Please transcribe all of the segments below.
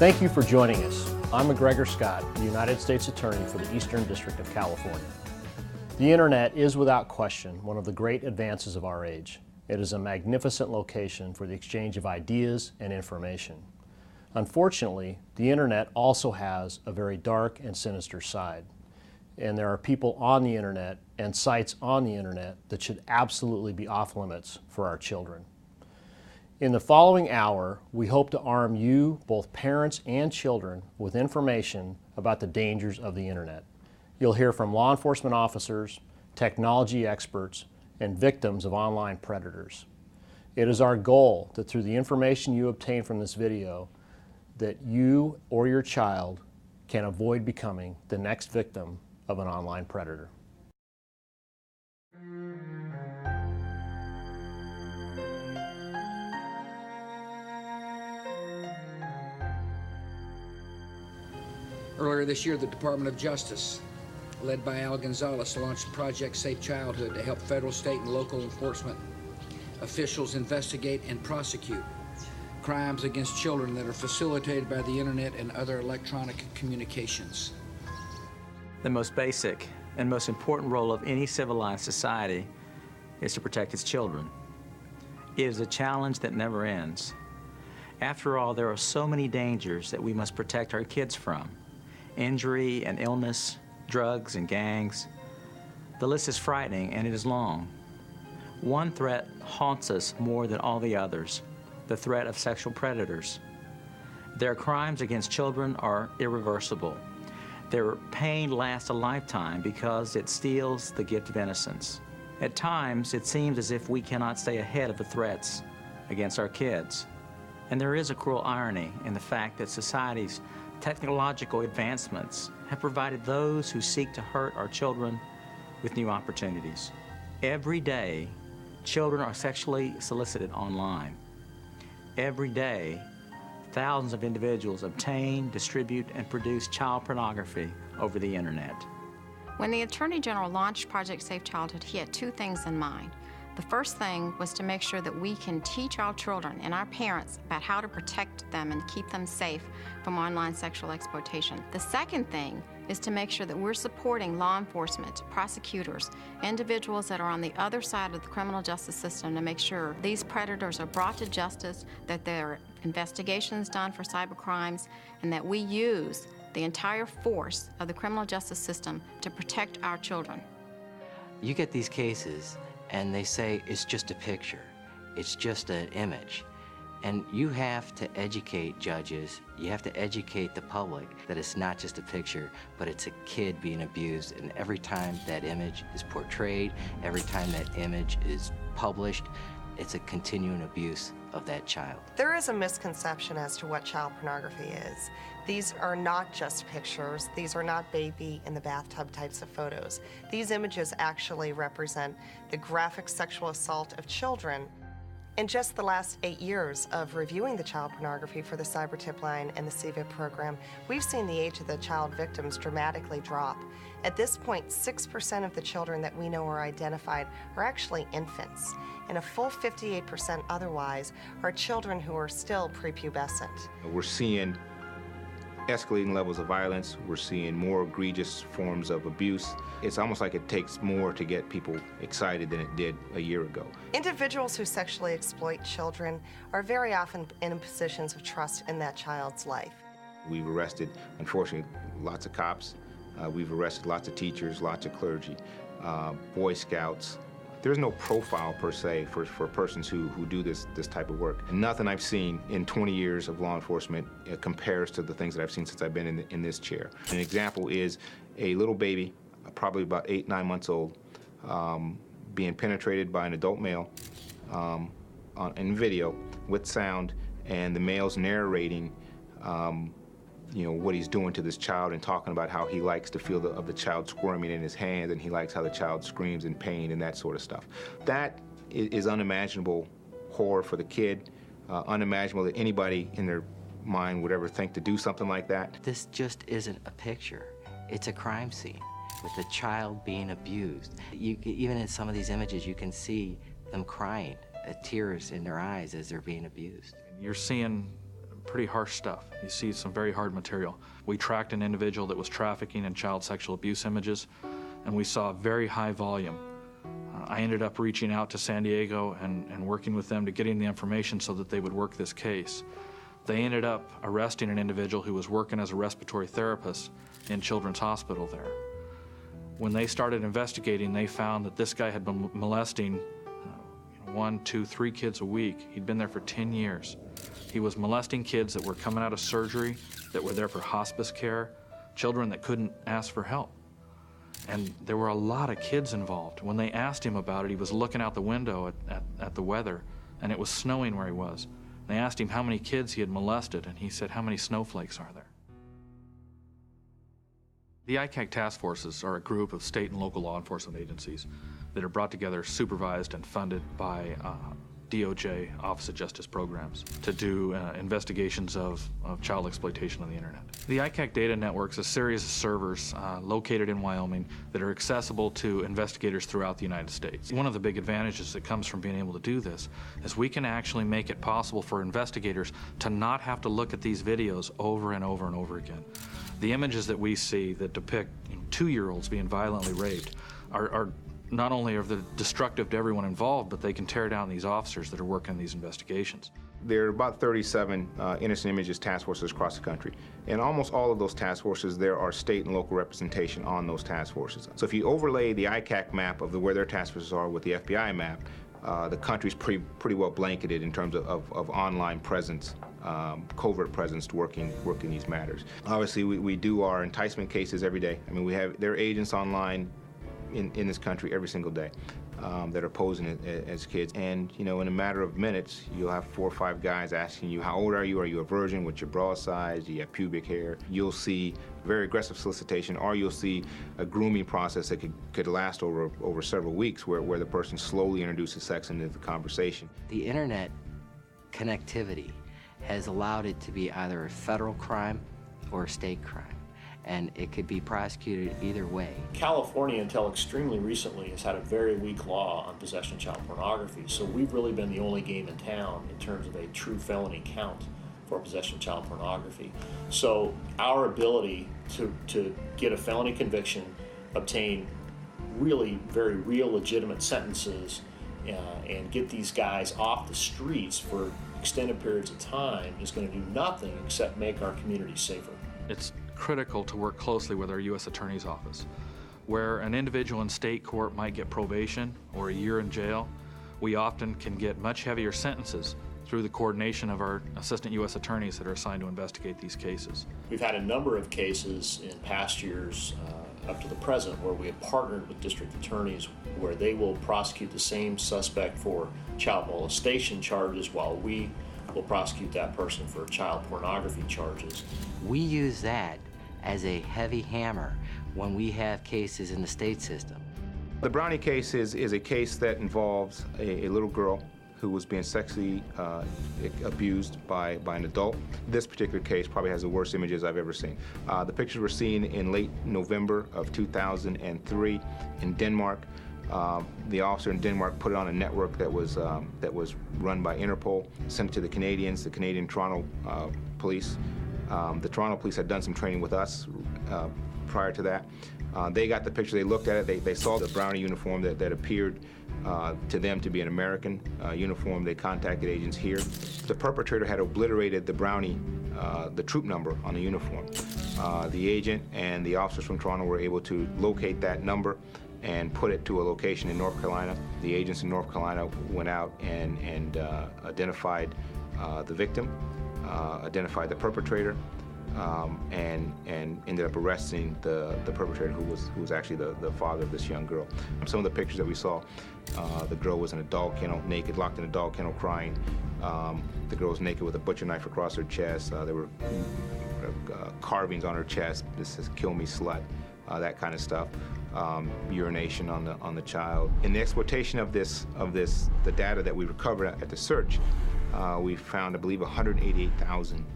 Thank you for joining us. I'm McGregor Scott, the United States Attorney for the Eastern District of California. The Internet is without question one of the great advances of our age. It is a magnificent location for the exchange of ideas and information. Unfortunately, the Internet also has a very dark and sinister side. And there are people on the Internet and sites on the Internet that should absolutely be off limits for our children. In the following hour, we hope to arm you, both parents and children, with information about the dangers of the Internet. You'll hear from law enforcement officers, technology experts, and victims of online predators. It is our goal that through the information you obtain from this video, that you or your child can avoid becoming the next victim of an online predator. Earlier this year, the Department of Justice, led by Al Gonzalez, launched Project Safe Childhood to help federal, state, and local enforcement officials investigate and prosecute crimes against children that are facilitated by the Internet and other electronic communications. The most basic and most important role of any civilized society is to protect its children. It is a challenge that never ends. After all, there are so many dangers that we must protect our kids from. Injury and illness, drugs and gangs. The list is frightening and it is long. One threat haunts us more than all the others, the threat of sexual predators. Their crimes against children are irreversible. Their pain lasts a lifetime because it steals the gift of innocence. At times, it seems as if we cannot stay ahead of the threats against our kids. And there is a cruel irony in the fact that society's technological advancements have provided those who seek to hurt our children with new opportunities. Every day, children are sexually solicited online. Every day, thousands of individuals obtain, distribute, and produce child pornography over the Internet. When the Attorney General launched Project Safe Childhood, he had two things in mind. The first thing was to make sure that we can teach our children and our parents about how to protect them and keep them safe from online sexual exploitation. The second thing is to make sure that we're supporting law enforcement, prosecutors, individuals that are on the other side of the criminal justice system to make sure these predators are brought to justice, that there are investigations done for cyber crimes, and that we use the entire force of the criminal justice system to protect our children. You get these cases and they say it's just a picture, it's just an image. And you have to educate judges, you have to educate the public that it's not just a picture, but it's a kid being abused. And every time that image is portrayed, every time that image is published, it's a continuing abuse of that child. There is a misconception as to what child pornography is. These are not just pictures. These are not baby in the bathtub types of photos. These images actually represent the graphic sexual assault of children. In just the last 8 years of reviewing the child pornography for the Cyber Tip Line and the CVIP program, we've seen the age of the child victims dramatically drop. At this point, 6% of the children that we know are identified are actually infants, and a full 58% otherwise are children who are still prepubescent. We're seeing escalating levels of violence. We're seeing more egregious forms of abuse. It's almost like it takes more to get people excited than it did a year ago. Individuals who sexually exploit children are very often in positions of trust in that child's life. We've arrested, unfortunately, lots of cops. We've arrested lots of teachers, lots of clergy, Boy Scouts. There's no profile per se for persons who do this type of work. And nothing I've seen in 20 years of law enforcement compares to the things that I've seen since I've been in this chair. An example is a little baby, probably about 8, 9 months old, being penetrated by an adult male in video with sound, and the male's narrating what he's doing to this child and talking about how he likes the feel of the child squirming in his hand, and he likes how the child screams in pain and that sort of stuff. That is unimaginable horror for the kid, unimaginable that anybody in their mind would ever think to do something like that. This just isn't a picture. It's a crime scene with a child being abused. Even in some of these images, you can see them crying, tears in their eyes as they're being abused. You're seeing pretty harsh stuff. You see some very hard material. We tracked an individual that was trafficking in child sexual abuse images, and we saw very high volume. I ended up reaching out to San Diego and working with them to getting the information so that they would work this case. They ended up arresting an individual who was working as a respiratory therapist in Children's Hospital there. When they started investigating, they found that this guy had been molesting 1, 2, 3 kids a week. He'd been there for 10 years. He was molesting kids that were coming out of surgery, that were there for hospice care, children that couldn't ask for help. And there were a lot of kids involved. When they asked him about it, he was looking out the window at the weather, and it was snowing where he was. They asked him how many kids he had molested, and he said, "How many snowflakes are there?" The ICAC task forces are a group of state and local law enforcement agencies that are brought together, supervised and funded by DOJ, Office of Justice programs, to do investigations of child exploitation on the internet. The ICAC Data Network is a series of servers located in Wyoming that are accessible to investigators throughout the United States. One of the big advantages that comes from being able to do this is we can actually make it possible for investigators to not have to look at these videos over and over and over again. The images that we see that depict 2-year-olds being violently raped are not only are they destructive to everyone involved, but they can tear down these officers that are working on these investigations. There are about 37 innocent images task forces across the country. In almost all of those task forces, there are state and local representation on those task forces. So if you overlay the ICAC map of where their task forces are with the FBI map, the country's pretty well blanketed in terms of online presence, covert presence working these matters. Obviously, we do our enticement cases every day. I mean, there are agents online in this country every single day that are posing as kids. And, in a matter of minutes, you'll have 4 or 5 guys asking you, how old are you? Are you a virgin? What's your bra size? Do you have pubic hair? You'll see very aggressive solicitation, or you'll see a grooming process that could last over several weeks where the person slowly introduces sex into the conversation. The internet connectivity has allowed it to be either a federal crime or a state crime, and it could be prosecuted either way. California, until extremely recently, has had a very weak law on possession of child pornography, so we've really been the only game in town in terms of a true felony count for possession of child pornography. So our ability to get a felony conviction, obtain really very real legitimate sentences, and get these guys off the streets for extended periods of time is going to do nothing except make our community safer. It's critical to work closely with our U.S. Attorney's Office. Where an individual in state court might get probation or a year in jail, we often can get much heavier sentences through the coordination of our assistant U.S. attorneys that are assigned to investigate these cases. We've had a number of cases in past years up to the present where we have partnered with district attorneys where they will prosecute the same suspect for child molestation charges while we will prosecute that person for child pornography charges. We use that as a heavy hammer when we have cases in the state system. The Brownie case is a case that involves a little girl who was being sexually abused by an adult. This particular case probably has the worst images I've ever seen. The pictures were seen in late November of 2003 in Denmark. The officer in Denmark put it on a network that was run by Interpol, sent it to the Canadians, the Canadian Toronto police. The Toronto police had done some training with us prior to that. They got the picture, they looked at it, they saw the Brownie uniform that appeared to them to be an American uniform. They contacted agents here. The perpetrator had obliterated the Brownie, the troop number on the uniform. The agent and the officers from Toronto were able to locate that number and put it to a location in North Carolina. The agents in North Carolina went out and identified the victim, identified the perpetrator, and ended up arresting the perpetrator who was actually the father of this young girl. Some of the pictures that we saw, the girl was in a dog kennel, naked, locked in a dog kennel, crying. The girl was naked with a butcher knife across her chest. There were carvings on her chest. This says, "Kill me, slut," that kind of stuff. urination on the child. In the exploitation of the data that we recovered at the search, we found, I believe, 188,000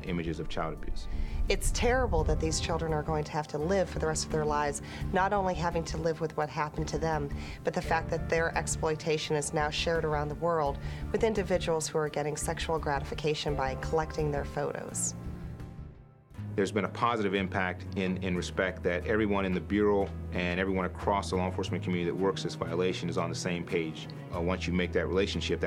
images of child abuse. It's terrible that these children are going to have to live for the rest of their lives, not only having to live with what happened to them, but the fact that their exploitation is now shared around the world with individuals who are getting sexual gratification by collecting their photos. There's been a positive impact in respect that everyone in the Bureau and everyone across the law enforcement community that works this violation is on the same page. Once you make that relationship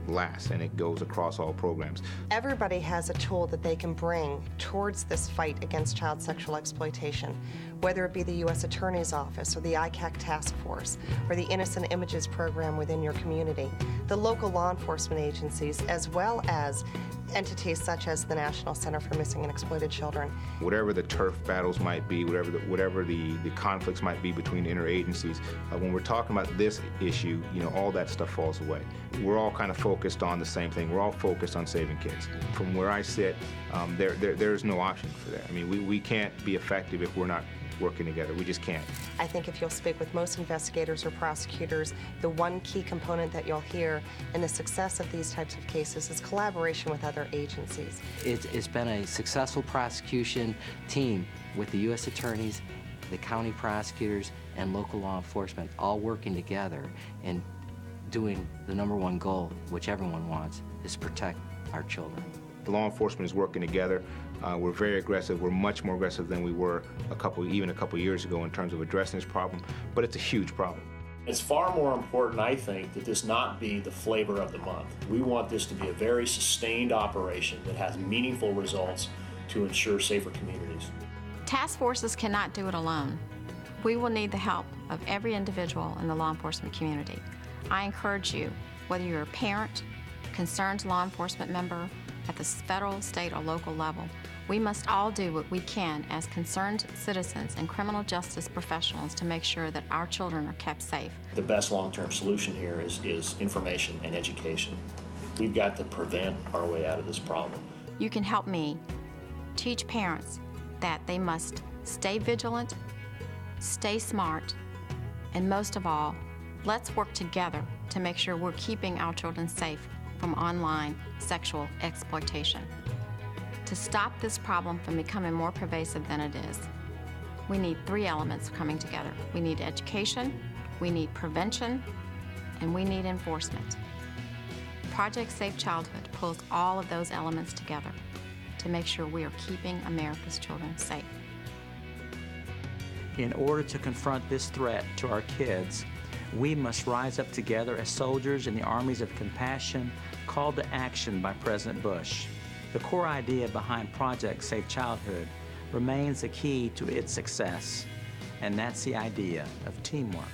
lasts, and it goes across all programs. Everybody has a tool that they can bring towards this fight against child sexual exploitation, whether it be the U.S. Attorney's Office or the ICAC Task Force or the Innocent Images program within your community, the local law enforcement agencies, as well as entities such as the National Center for Missing and Exploited Children. Whatever the turf battles might be, whatever the conflicts might be between interagencies, when we're talking about this issue, all that stuff falls away. We're all kind of focused on the same thing. We're all focused on saving kids. From where I sit, there's no option for that. I mean, we can't be effective if we're not working together. We just can't. I think if you'll speak with most investigators or prosecutors, the one key component that you'll hear in the success of these types of cases is collaboration with other agencies. It's been a successful prosecution team with the U.S. attorneys, the county prosecutors, and local law enforcement all working together and doing the number one goal, which everyone wants, is protect our children. The law enforcement is working together. We're very aggressive. We're much more aggressive than we were even a couple years ago in terms of addressing this problem, but it's a huge problem. It's far more important, I think, that this not be the flavor of the month. We want this to be a very sustained operation that has meaningful results to ensure safer communities. Task forces cannot do it alone. We will need the help of every individual in the law enforcement community. I encourage you, whether you're a parent, concerned law enforcement member, at the federal, state, or local level, we must all do what we can as concerned citizens and criminal justice professionals to make sure that our children are kept safe. The best long-term solution here is information and education. We've got to prevent our way out of this problem. You can help me teach parents that they must stay vigilant, stay smart, and most of all, let's work together to make sure we're keeping our children safe from online sexual exploitation. To stop this problem from becoming more pervasive than it is, we need three elements coming together. We need education, we need prevention, and we need enforcement. Project Safe Childhood pulls all of those elements together to make sure we are keeping America's children safe. In order to confront this threat to our kids, we must rise up together as soldiers in the armies of compassion called to action by President Bush. The core idea behind Project Safe Childhood remains the key to its success, and that's the idea of teamwork.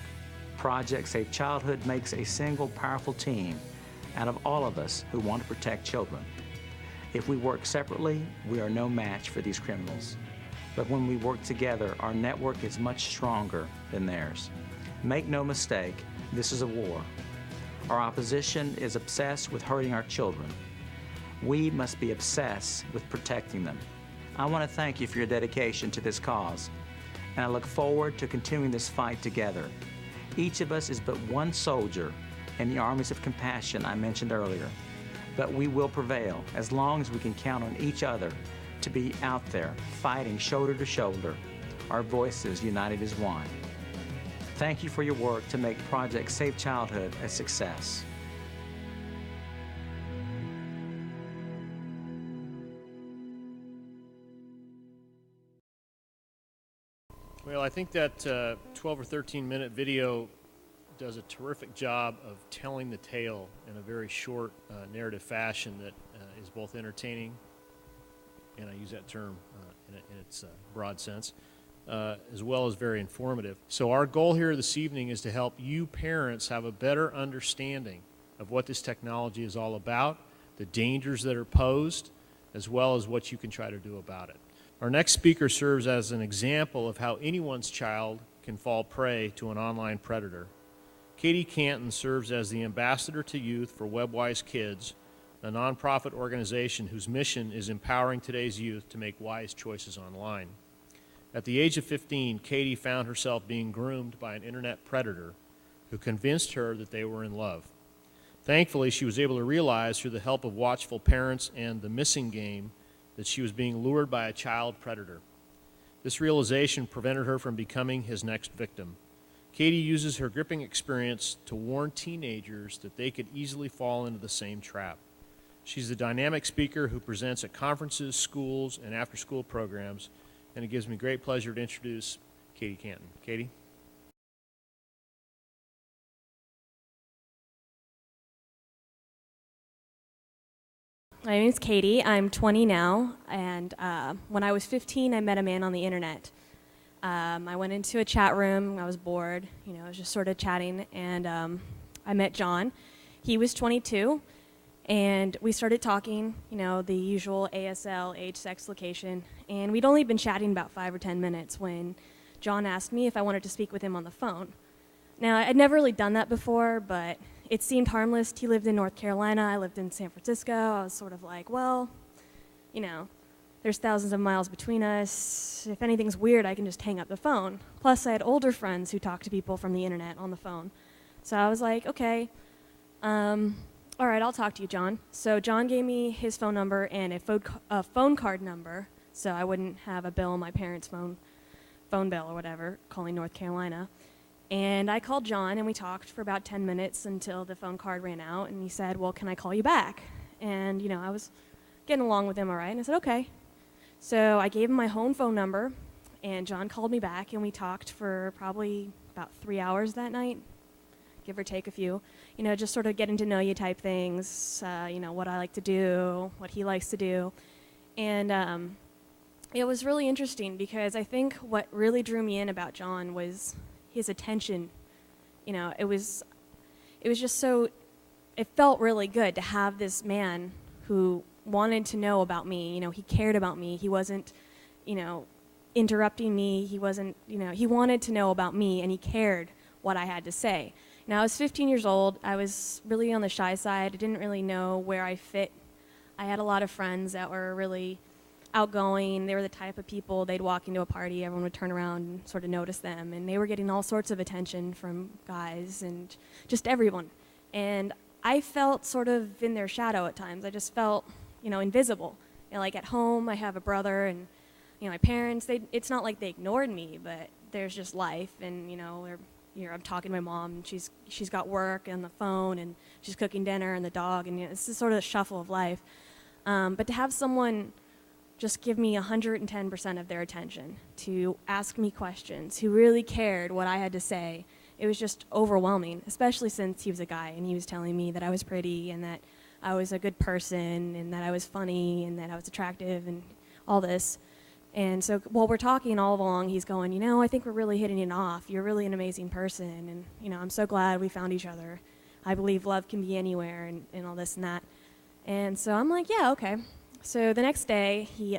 Project Safe Childhood makes a single powerful team out of all of us who want to protect children. If we work separately, we are no match for these criminals. But when we work together, our network is much stronger than theirs. Make no mistake, this is a war. Our opposition is obsessed with hurting our children. We must be obsessed with protecting them. I want to thank you for your dedication to this cause, and I look forward to continuing this fight together. Each of us is but one soldier in the armies of compassion I mentioned earlier, but we will prevail as long as we can count on each other to be out there fighting shoulder to shoulder, our voices united as one. Thank you for your work to make Project Safe Childhood a success. Well, I think that 12 or 13 minute video does a terrific job of telling the tale in a very short narrative fashion that is both entertaining, and I use that term in its broad sense, as well as very informative. So our goal here this evening is to help you parents have a better understanding of what this technology is all about, the dangers that are posed, as well as what you can try to do about it. Our next speaker serves as an example of how anyone's child can fall prey to an online predator. Katie Canton serves as the ambassador to youth for WebWise Kids, a nonprofit organization whose mission is empowering today's youth to make wise choices online. At the age of 15, Katie found herself being groomed by an internet predator who convinced her that they were in love. Thankfully, she was able to realize through the help of watchful parents and the missing game that she was being lured by a child predator. This realization prevented her from becoming his next victim. Katie uses her gripping experience to warn teenagers that they could easily fall into the same trap. She's a dynamic speaker who presents at conferences, schools, and after-school programs, and it gives me great pleasure to introduce Katie Canton. Katie? My name is Katie. I'm 20 now, and when I was 15, I met a man on the internet. I went into a chat room. I was bored. I was just sort of chatting, and I met John. He was 22, and we started talking, the usual ASL, age, sex, location, and we'd only been chatting about 5 or 10 minutes when John asked me if I wanted to speak with him on the phone. Now, I'd never really done that before, but it seemed harmless. He lived in North Carolina. I lived in San Francisco. I was sort of like, well, there's thousands of miles between us. If anything's weird, I can just hang up the phone. Plus, I had older friends who talked to people from the internet on the phone. So I was like, okay, all right, I'll talk to you, John. So John gave me his phone number and a phone card number, so I wouldn't have a bill on my parents' phone bill or whatever, calling North Carolina. And I called John, and we talked for about 10 minutes until the phone card ran out, and he said, well, can I call you back? And, I was getting along with him all right, and I said, okay. So I gave him my home phone number, and John called me back, and we talked for probably about 3 hours that night, give or take a few. Just sort of getting to know you type things, what I like to do, what he likes to do. And it was really interesting because I think what really drew me in about John was his attention. It was just so, it felt really good to have this man who wanted to know about me. He cared about me. He wasn't, interrupting me. He wasn't, he wanted to know about me, and he cared what I had to say. Now, I was 15 years old. I was really on the shy side. I didn't really know where I fit. I had a lot of friends that were really outgoing. They were the type of people, they'd walk into a party, everyone would turn around and sort of notice them, and they were getting all sorts of attention from guys and just everyone. And I felt sort of in their shadow at times. I just felt, invisible. Like at home, I have a brother, and my parents, it's not like they ignored me, but there's just life, and I'm talking to my mom, and she's got work and the phone, and she's cooking dinner, and the dog, and it's just sort of a shuffle of life. But to have someone just give me 110% of their attention, to ask me questions, who really cared what I had to say, it was just overwhelming, especially since he was a guy and he was telling me that I was pretty and that I was a good person and that I was funny and that I was attractive and all this. And so while we're talking all along, he's going, I think we're really hitting it off. You're really an amazing person, and I'm so glad we found each other. I believe love can be anywhere, and all this and that. And so I'm like, yeah, okay. So the next day, he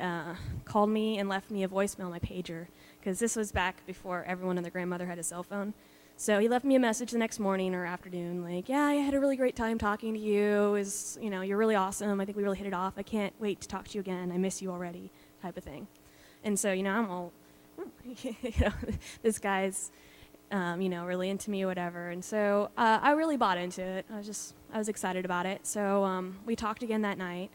called me and left me a voicemail on my pager, because this was back before everyone and their grandmother had a cell phone. So he left me a message the next morning or afternoon, like, yeah, I had a really great time talking to you. You're really awesome. I think we really hit it off. I can't wait to talk to you again. I miss you already, type of thing. And so, I'm all, this guy's, really into me or whatever. And so I really bought into it. I was excited about it. So we talked again that night.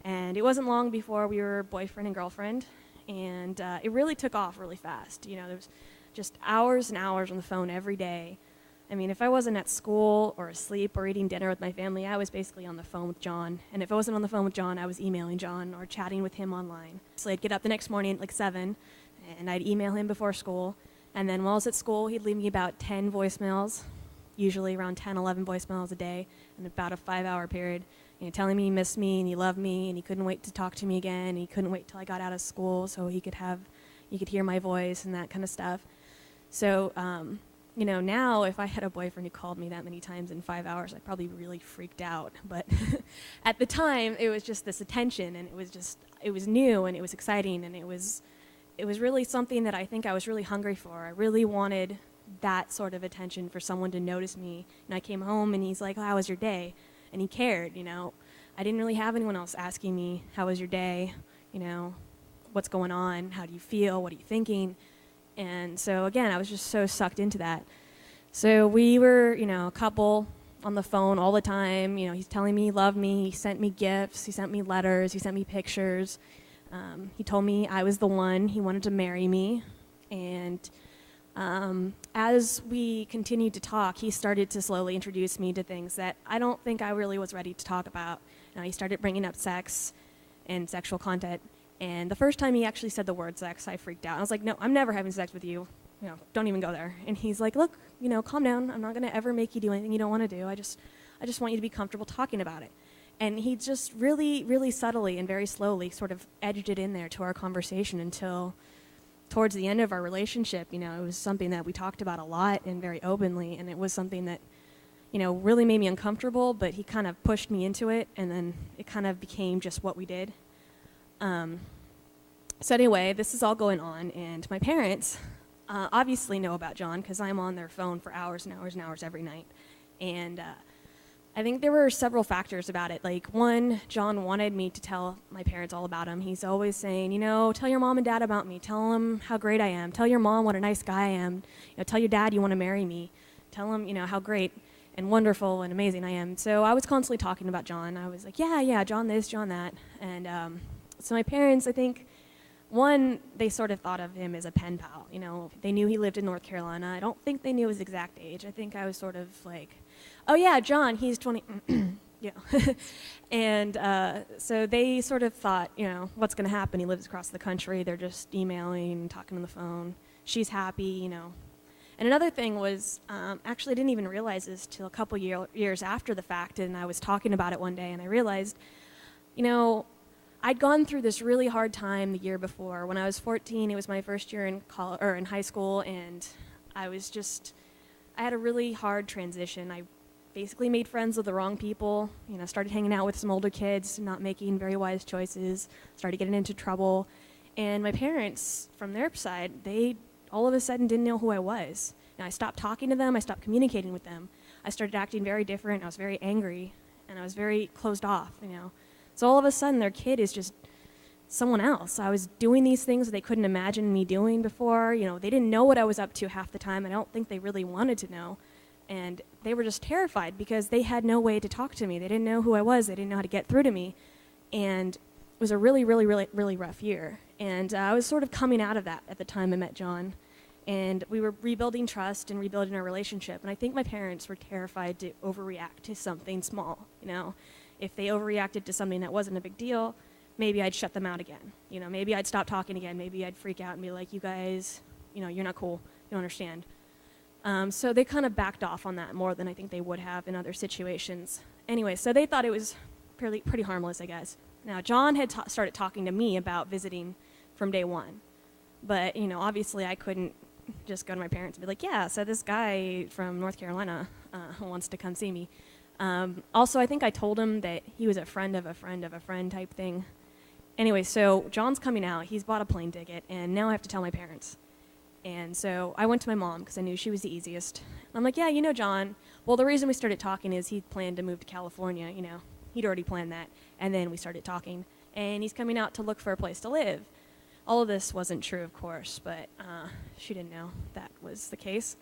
And it wasn't long before we were boyfriend and girlfriend, and it really took off really fast. There was just hours and hours on the phone every day. I mean, if I wasn't at school or asleep or eating dinner with my family, I was basically on the phone with John. And if I wasn't on the phone with John, I was emailing John or chatting with him online. So I'd get up the next morning at like 7, and I'd email him before school. And then while I was at school, he'd leave me about 10 voicemails, usually around 10, 11 voicemails a day in about a 5-hour period. Telling me he missed me and he loved me and he couldn't wait to talk to me again. And he couldn't wait till I got out of school so he could hear my voice and that kind of stuff. So, now if I had a boyfriend who called me that many times in 5 hours, I'd probably really freaked out. But at the time, it was just this attention, and it was new and it was exciting, and it was really something that I think I was really hungry for. I really wanted that sort of attention, for someone to notice me. And I came home and he's like, oh, how was your day? And he cared, I didn't really have anyone else asking me, how was your day? what's going on? How do you feel? What are you thinking? And so again, I was just so sucked into that. So we were, a couple on the phone all the time. He's telling me he loved me. He sent me gifts. He sent me letters. He sent me pictures. He told me I was the one. He wanted to marry me. And as we continued to talk, he started to slowly introduce me to things that I don't think I really was ready to talk about. He started bringing up sex and sexual content. And the first time he actually said the word sex, I freaked out. I was like, no, I'm never having sex with you. Don't even go there. And he's like, look, calm down. I'm not going to ever make you do anything you don't want to do. I just want you to be comfortable talking about it. And he just really, really subtly and very slowly sort of edged it in there to our conversation until towards the end of our relationship, it was something that we talked about a lot and very openly. And it was something that, really made me uncomfortable, but he kind of pushed me into it. And then it kind of became just what we did. So anyway, this is all going on, and my parents obviously know about John because I'm on their phone for hours and hours and hours every night. And I think there were several factors about it. Like, one, John wanted me to tell my parents all about him. He's always saying, tell your mom and dad about me. Tell them how great I am. Tell your mom what a nice guy I am. Tell your dad you want to marry me. Tell him, how great and wonderful and amazing I am. So I was constantly talking about John. I was like, yeah, John this, John that. And so my parents, I think, one, they sort of thought of him as a pen pal. They knew he lived in North Carolina. I don't think they knew his exact age. I think I was sort of like, oh yeah, John, he's 20. And so they sort of thought, what's going to happen? He lives across the country. They're just emailing, talking on the phone. She's happy, And another thing was, actually I didn't even realize this till a couple years after the fact, and I was talking about it one day, and I realized, I'd gone through this really hard time the year before. When I was 14, it was my first year in high school, and I had a really hard transition. I basically made friends with the wrong people, started hanging out with some older kids, not making very wise choices, started getting into trouble. And my parents, from their side, they all of a sudden didn't know who I was. And I stopped talking to them, I stopped communicating with them. I started acting very different, I was very angry, and I was very closed off, So all of a sudden, their kid is just someone else. I was doing these things that they couldn't imagine me doing before. They didn't know what I was up to half the time. I don't think they really wanted to know. And they were just terrified because they had no way to talk to me. They didn't know who I was. They didn't know how to get through to me. And it was a really, really, really, really rough year. And I was sort of coming out of that at the time I met John. And we were rebuilding trust and rebuilding our relationship. And I think my parents were terrified to overreact to something small, If they overreacted to something that wasn't a big deal, maybe I'd shut them out again. Maybe I'd stop talking again. Maybe I'd freak out and be like, you guys, you're not cool. You don't understand. So they kind of backed off on that more than I think they would have in other situations. Anyway, so they thought it was pretty harmless, I guess. Now, John had started talking to me about visiting from day one. But, obviously I couldn't just go to my parents and be like, yeah, so this guy from North Carolina wants to come see me. Also, I think I told him that he was a friend of a friend of a friend type thing. Anyway, so John's coming out. He's bought a plane ticket, and now I have to tell my parents. And so I went to my mom because I knew she was the easiest. I'm like, yeah, John. Well, the reason we started talking is he planned to move to California, He'd already planned that. And then we started talking. And he's coming out to look for a place to live. All of this wasn't true, of course, but she didn't know that was the case.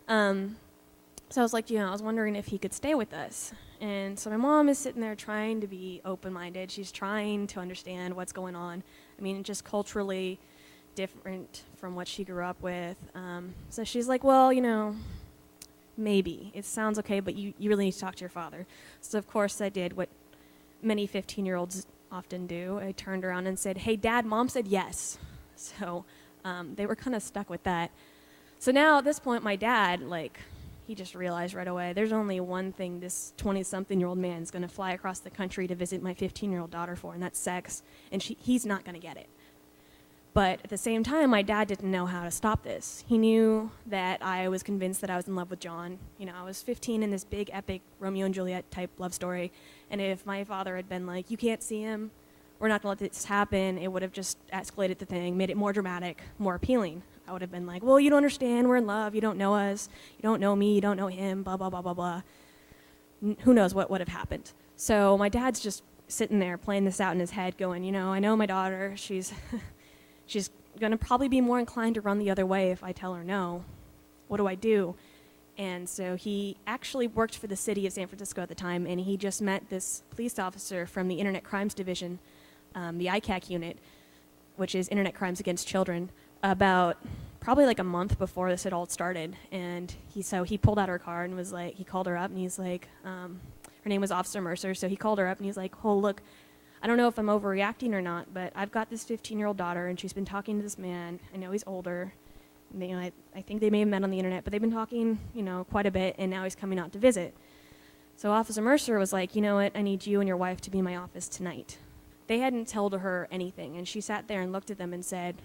So I was like, I was wondering if he could stay with us. And so my mom is sitting there trying to be open-minded. She's trying to understand what's going on. I mean, just culturally different from what she grew up with. So she's like, well, maybe. It sounds okay, but you really need to talk to your father. So, of course, I did what many 15-year-olds often do. I turned around and said, hey, Dad, Mom said yes. So they were kind of stuck with that. So now at this point, my dad, he just realized right away, there's only one thing this 20-something-year-old man is going to fly across the country to visit my 15-year-old daughter for, and that's sex, and he's not going to get it. But at the same time, my dad didn't know how to stop this. He knew that I was convinced that I was in love with John. I was 15 in this big, epic Romeo and Juliet type love story, and if my father had been like, you can't see him, we're not going to let this happen, it would have just escalated the thing, made it more dramatic, more appealing. I would have been like, well, you don't understand, we're in love, you don't know us, you don't know me, you don't know him, blah, blah, blah, blah, blah. Who knows what would have happened. So my dad's just sitting there playing this out in his head going, I know my daughter, she's she's going to probably be more inclined to run the other way if I tell her no. What do I do? And so he actually worked for the city of San Francisco at the time, and he just met this police officer from the Internet Crimes Division, the ICAC unit, which is Internet Crimes Against Children, about probably like a month before this had all started. And he pulled out her card and was like, he called her up and he's like, her name was Officer Mercer, so he called her up and he's like, oh, look, I don't know if I'm overreacting or not, but I've got this 15-year-old daughter and she's been talking to this man. I know he's older. You know, I think they may have met on the internet, but they've been talking, you know, quite a bit, and now he's coming out to visit. So Officer Mercer was like, you know what, I need you and your wife to be in my office tonight. They hadn't told her anything, and she sat there and looked at them and said,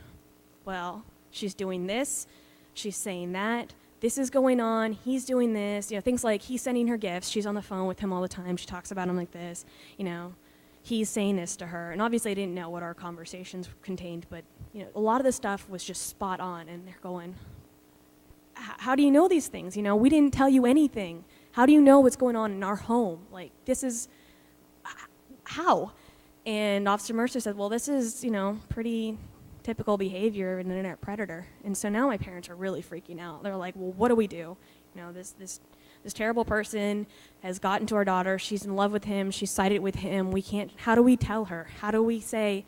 well, she's doing this, she's saying that, this is going on, he's doing this, you know, things like he's sending her gifts, she's on the phone with him all the time, she talks about him like this, you know, he's saying this to her. And obviously I didn't know what our conversations contained, but you know, a lot of the stuff was just spot on, and they're going, how do you know these things? You know, we didn't tell you anything. How do you know what's going on in our home? Like, this is, how? And Officer Mercer said, well, this is, you know, pretty typical behavior of an internet predator. And so now my parents are really freaking out. They're like, well, what do we do? You know, this terrible person has gotten to our daughter. She's in love with him. She's sided with him. We can't, how do we tell her? How do we say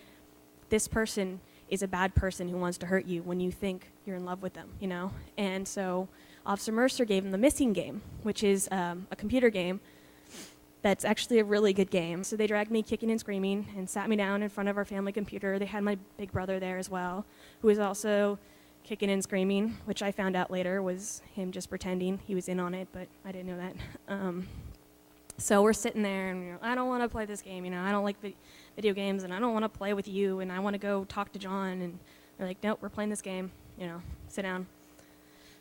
this person is a bad person who wants to hurt you when you think you're in love with them, you know? And so Officer Mercer gave him the Missing game, which is a computer game that's actually a really good game. So they dragged me kicking and screaming and sat me down in front of our family computer. They had my big brother there as well, who was also kicking and screaming, which I found out later was him just pretending he was in on it, but I didn't know that. So we're sitting there, and you know, I don't want to play this game, you know, I don't like video games, and I don't want to play with you, and I want to go talk to John, and they're like, nope, we're playing this game, you know, sit down.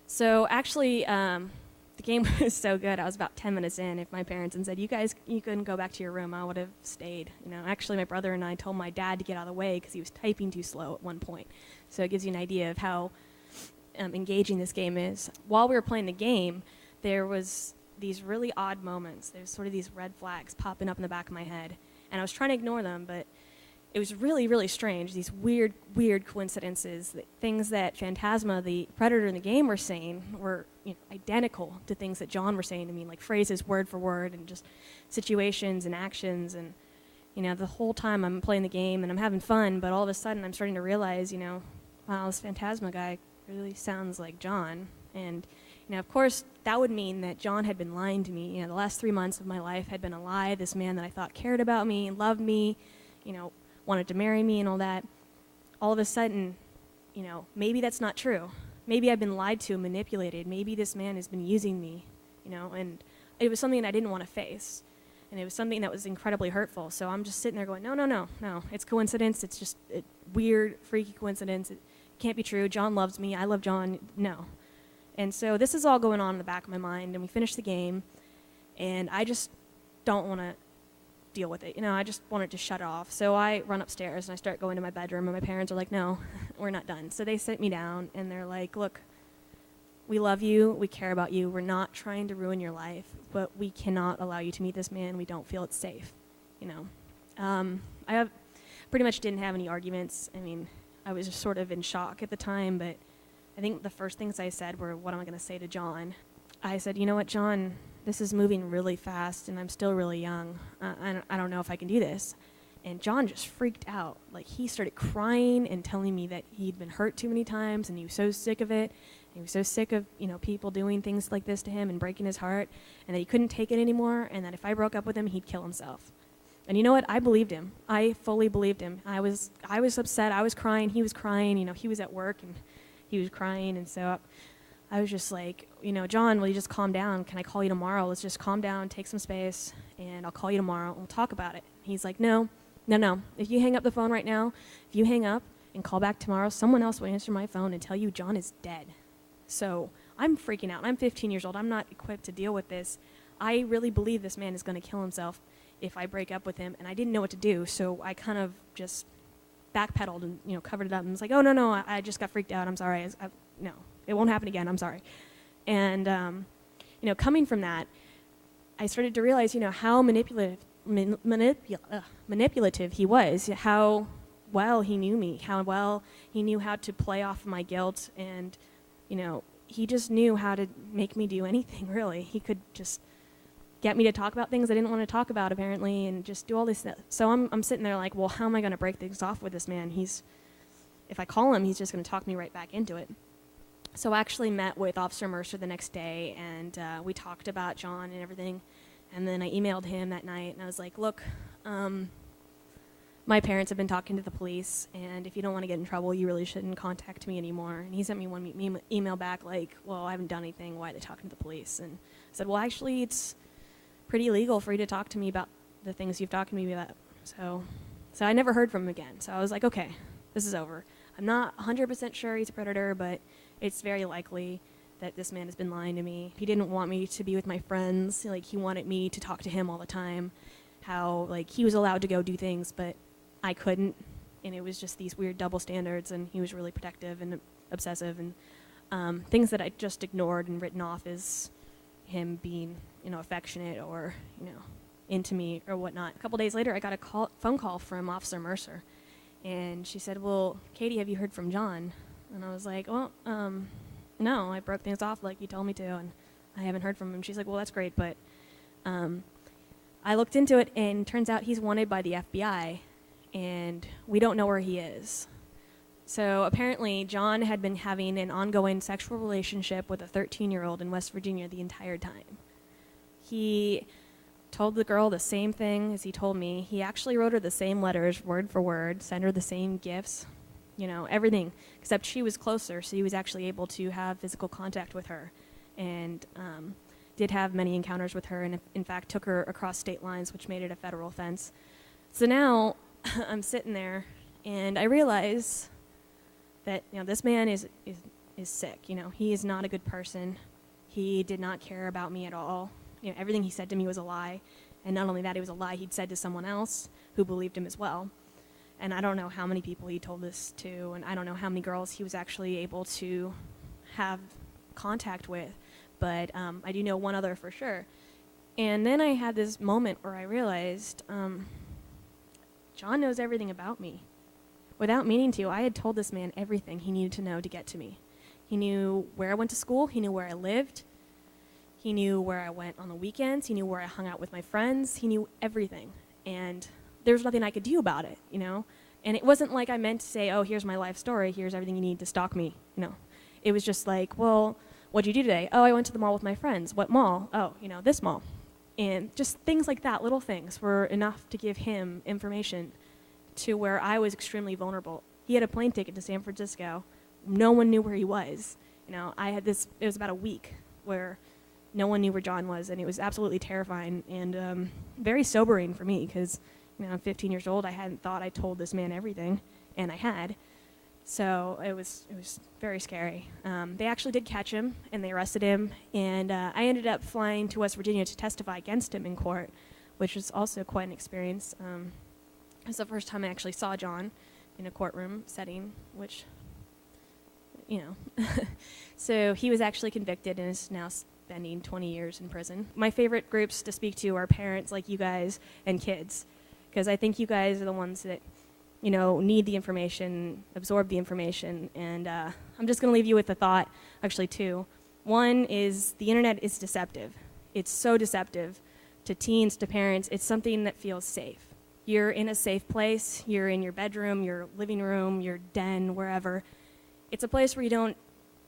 So actually, the game was so good, I was about 10 minutes in. If my parents had said, you couldn't go back to your room, I would have stayed. You know, actually, my brother and I told my dad to get out of the way because he was typing too slow at one point. So it gives you an idea of how engaging this game is. While we were playing the game, there was these really odd moments. There's sort of these red flags popping up in the back of my head. And I was trying to ignore them, but it was really, really strange. These weird coincidences, things that Phantasma, the predator in the game, were saying were, you know, identical to things that John were saying to me, like phrases word for word, and just situations and actions. And, you know, the whole time I'm playing the game and I'm having fun, but all of a sudden I'm starting to realize, you know, wow, this Phantasma guy really sounds like John. And, you know, of course, that would mean that John had been lying to me. You know, the last 3 months of my life had been a lie. This man that I thought cared about me and loved me, you know, wanted to marry me and all that. All of a sudden, you know, maybe that's not true. Maybe I've been lied to and manipulated. Maybe this man has been using me, you know, and it was something I didn't want to face. And it was something that was incredibly hurtful. So I'm just sitting there going, no, it's coincidence. It's just a weird, freaky coincidence. It can't be true. John loves me. I love John. No. And so this is all going on in the back of my mind, and we finish the game, and I just don't want to deal with it. You know, I just wanted to shut it off. So I run upstairs, and I start going to my bedroom, and my parents are like, no, we're not done. So they sit me down, and they're like, look, we love you. We care about you. We're not trying to ruin your life, but we cannot allow you to meet this man. We don't feel it's safe, you know. I pretty much didn't have any arguments. I mean, I was just sort of in shock at the time, but I think the first things I said were, what am I going to say to John? I said, you know what, John, this is moving really fast, and I'm still really young. I don't know if I can do this. And John just freaked out. Like, he started crying and telling me that he'd been hurt too many times, and he was so sick of it. He was so sick of, you know, people doing things like this to him and breaking his heart, and that he couldn't take it anymore, and that if I broke up with him, he'd kill himself. And you know what? I believed him. I fully believed him. I was upset. I was crying. He was crying. You know, he was at work, and he was crying, and so I was just like, you know, John, will you just calm down? Can I call you tomorrow? Let's just calm down, take some space, and I'll call you tomorrow, and we'll talk about it. He's like, no. If you hang up the phone right now, if you hang up and call back tomorrow, someone else will answer my phone and tell you John is dead. So I'm freaking out. I'm 15 years old. I'm not equipped to deal with this. I really believe this man is going to kill himself if I break up with him, and I didn't know what to do, so I kind of just backpedaled and, you know, covered it up and was like, oh, no, I just got freaked out. I'm sorry. No, it won't happen again. I'm sorry. And, you know, coming from that, I started to realize, you know, how manipulative he was, how well he knew me, how well he knew how to play off my guilt, and, you know, he just knew how to make me do anything, really. He could just get me to talk about things I didn't want to talk about, apparently, and just do all this stuff. So I'm sitting there like, well, how am I going to break things off with this man? If I call him, he's just going to talk me right back into it. So I actually met with Officer Mercer the next day, and we talked about John and everything. And then I emailed him that night, and I was like, look, my parents have been talking to the police, and if you don't want to get in trouble, you really shouldn't contact me anymore. And he sent me one email back like, well, I haven't done anything. Why are they talking to the police? And I said, well, actually, it's pretty illegal for you to talk to me about the things you've talked to me about. So I never heard from him again. So I was like, okay, this is over. I'm not 100% sure he's a predator, but it's very likely that this man has been lying to me. He didn't want me to be with my friends. Like, he wanted me to talk to him all the time. How, like, he was allowed to go do things, but I couldn't. And it was just these weird double standards, and he was really protective and obsessive, and things that I just ignored and written off as him being, you know, affectionate or, you know, into me or whatnot. A couple days later, I got a phone call from Officer Mercer, and she said, well, Katie, have you heard from John? And I was like, well, no, I broke things off like you told me to, and I haven't heard from him. She's like, well, that's great, but I looked into it, and turns out he's wanted by the FBI, and we don't know where he is. So apparently, John had been having an ongoing sexual relationship with a 13-year-old in West Virginia the entire time. He told the girl the same thing as he told me. He actually wrote her the same letters, word for word, sent her the same gifts, you know, everything, except she was closer, so he was actually able to have physical contact with her, and did have many encounters with her, and in fact took her across state lines, which made it a federal offense. So now I'm sitting there, and I realize that, you know, this man is sick. You know, he is not a good person. He did not care about me at all. You know, everything he said to me was a lie, and not only that, it was a lie he'd said to someone else who believed him as well. And I don't know how many people he told this to, and I don't know how many girls he was actually able to have contact with, but I do know one other for sure. And then I had this moment where I realized John knows everything about me. Without meaning to, I had told this man everything he needed to know to get to me. He knew where I went to school, he knew where I lived, he knew where I went on the weekends, he knew where I hung out with my friends, he knew everything. And there was nothing I could do about it, you know? And it wasn't like I meant to say, oh, here's my life story, here's everything you need to stalk me, you know? It was just like, well, what'd you do today? Oh, I went to the mall with my friends. What mall? Oh, you know, this mall. And just things like that, little things, were enough to give him information to where I was extremely vulnerable. He had a plane ticket to San Francisco. No one knew where he was. You know, it was about a week where no one knew where John was, and it was absolutely terrifying and very sobering for me because, you know, I'm 15 years old. I hadn't thought I told this man everything, and I had. So it was very scary. They actually did catch him, and they arrested him, and I ended up flying to West Virginia to testify against him in court, which was also quite an experience. It was the first time I actually saw John in a courtroom setting, which, you know. So he was actually convicted and is now spending 20 years in prison. My favorite groups to speak to are parents like you guys and kids, because I think you guys are the ones that, you know, need the information, absorb the information, and I'm just going to leave you with the thought, actually two. One is the internet is deceptive. It's so deceptive to teens, to parents. It's something that feels safe. You're in a safe place. You're in your bedroom, your living room, your den, wherever. It's a place where you don't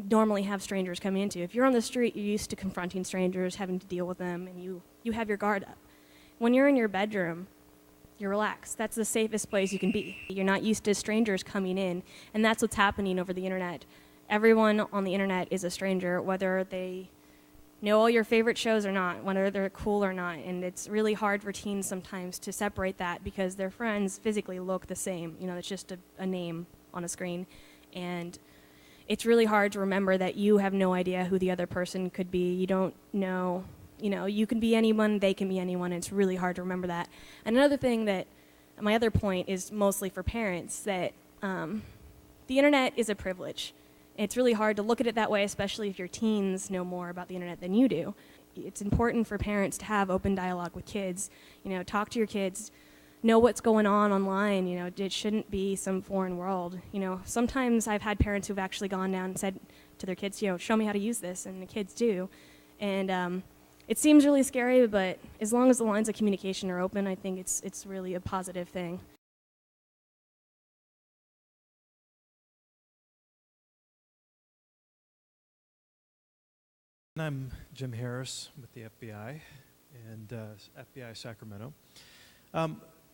normally have strangers coming into. If you're on the street, you're used to confronting strangers, having to deal with them, and you have your guard up. When you're in your bedroom, you're relaxed. That's the safest place you can be. You're not used to strangers coming in, and that's what's happening over the internet. Everyone on the internet is a stranger, whether they know all your favorite shows or not, whether they're cool or not, and it's really hard for teens sometimes to separate that because their friends physically look the same. You know, it's just a name on a screen, and it's really hard to remember that you have no idea who the other person could be. You don't know, you know, you can be anyone, they can be anyone, and it's really hard to remember that. And another thing that, my other point is mostly for parents, that the internet is a privilege. It's really hard to look at it that way, especially if your teens know more about the internet than you do. It's important for parents to have open dialogue with kids. You know, talk to your kids, know what's going on online. You know, it shouldn't be some foreign world. You know, sometimes I've had parents who've actually gone down and said to their kids, you know, show me how to use this, and the kids do. And it seems really scary, but as long as the lines of communication are open, I think it's really a positive thing. I'm Jim Harris with the FBI and FBI Sacramento.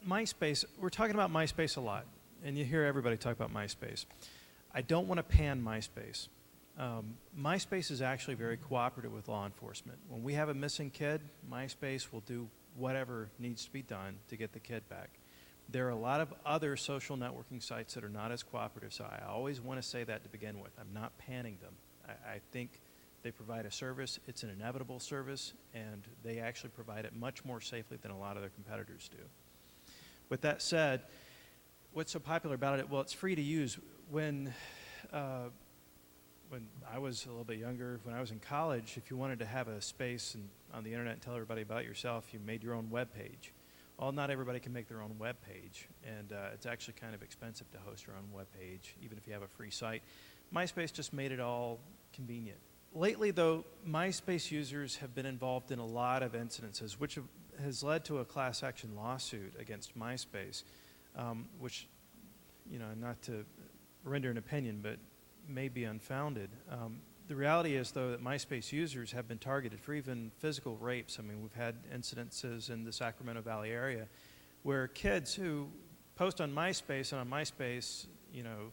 MySpace, we're talking about MySpace a lot, and you hear everybody talk about MySpace. I don't want to pan MySpace. MySpace is actually very cooperative with law enforcement. When we have a missing kid, MySpace will do whatever needs to be done to get the kid back. There are a lot of other social networking sites that are not as cooperative, so I always want to say that to begin with. I'm not panning them. I think they provide a service. It's an inevitable service, and they actually provide it much more safely than a lot of their competitors do. With that said, what's so popular about it? Well, it's free to use. When I was a little bit younger, when I was in college, if you wanted to have a space on the internet and tell everybody about yourself, you made your own web page. Well, not everybody can make their own web page, and it's actually kind of expensive to host your own web page, even if you have a free site. MySpace just made it all convenient. Lately, though, MySpace users have been involved in a lot of incidences, which has led to a class action lawsuit against MySpace, which, you know, not to render an opinion, but may be unfounded. The reality is, though, that MySpace users have been targeted for even physical rapes. I mean, we've had incidences in the Sacramento Valley area where kids who post on MySpace, and on MySpace, you know,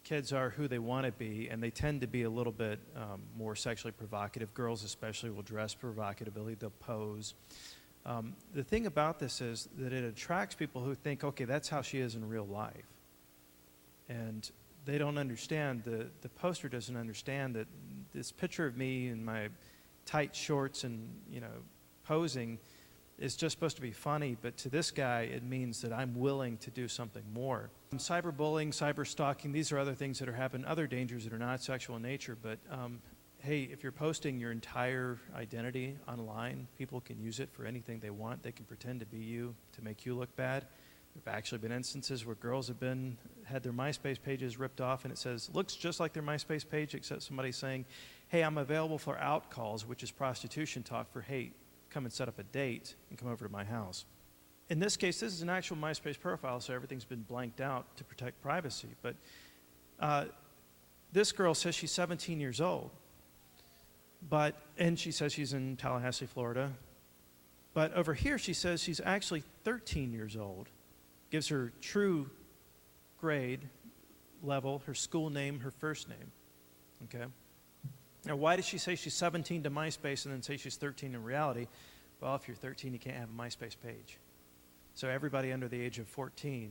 kids are who they want to be, and they tend to be a little bit more sexually provocative. Girls especially will dress provocatively, they'll pose. The thing about this is that it attracts people who think, okay, that's how she is in real life. And they don't understand, the poster doesn't understand that this picture of me in my tight shorts and, you know, posing is just supposed to be funny, but to this guy it means that I'm willing to do something more. Cyberbullying, cyberstalking, these are other things that are happening, other dangers that are not sexual in nature, but hey, if you're posting your entire identity online, people can use it for anything they want. They can pretend to be you to make you look bad. There have actually been instances where girls have had their MySpace pages ripped off, and it says, looks just like their MySpace page, except somebody saying, hey, I'm available for out calls, which is prostitution talk for, hey, come and set up a date and come over to my house. In this case, this is an actual MySpace profile, so everything's been blanked out to protect privacy. But this girl says she's 17 years old, and she says she's in Tallahassee, Florida. But over here, she says she's actually 13 years old, gives her true grade level, her school name, her first name. Okay? Now, why does she say she's 17 to MySpace and then say she's 13 in reality? Well, if you're 13, you can't have a MySpace page. So everybody under the age of 14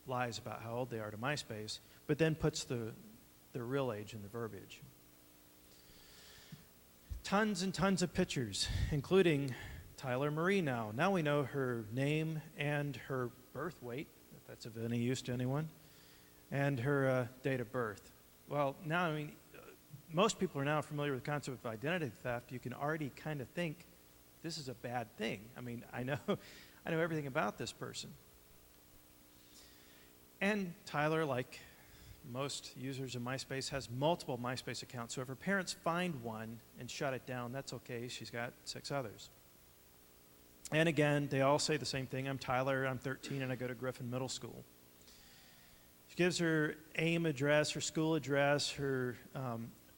lies about how old they are to MySpace, but then puts their real age in the verbiage. Tons and tons of pictures, including Tyler Marie now. Now we know her name and her birth weight, if that's of any use to anyone, and her date of birth. Well, now, I mean, most people are now familiar with the concept of identity theft. You can already kind of think this is a bad thing. I mean, I know everything about this person. And Tyler, like most users of MySpace, has multiple MySpace accounts. So if her parents find one and shut it down, that's okay. She's got 6 others. And again, they all say the same thing. I'm Tyler, I'm 13, and I go to Griffin Middle School. She gives her AIM address, her school address, her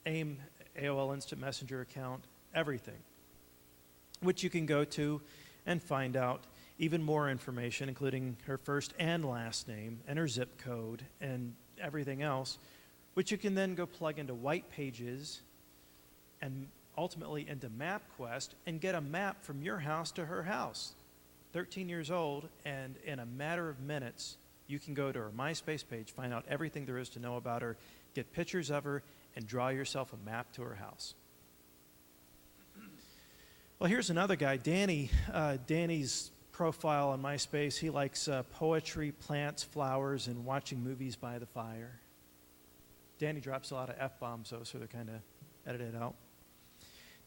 AIM AOL Instant Messenger account, everything, which you can go to and find out even more information, including her first and last name and her zip code and everything else, which you can then go plug into White Pages and ultimately into MapQuest and get a map from your house to her house. 13 years old, and in a matter of minutes, you can go to her MySpace page, find out everything there is to know about her, get pictures of her, and draw yourself a map to her house. Well, here's another guy, Danny. Danny's profile on MySpace, he likes poetry, plants, flowers, and watching movies by the fire. Danny drops a lot of F-bombs, though, so they're kind of edited out.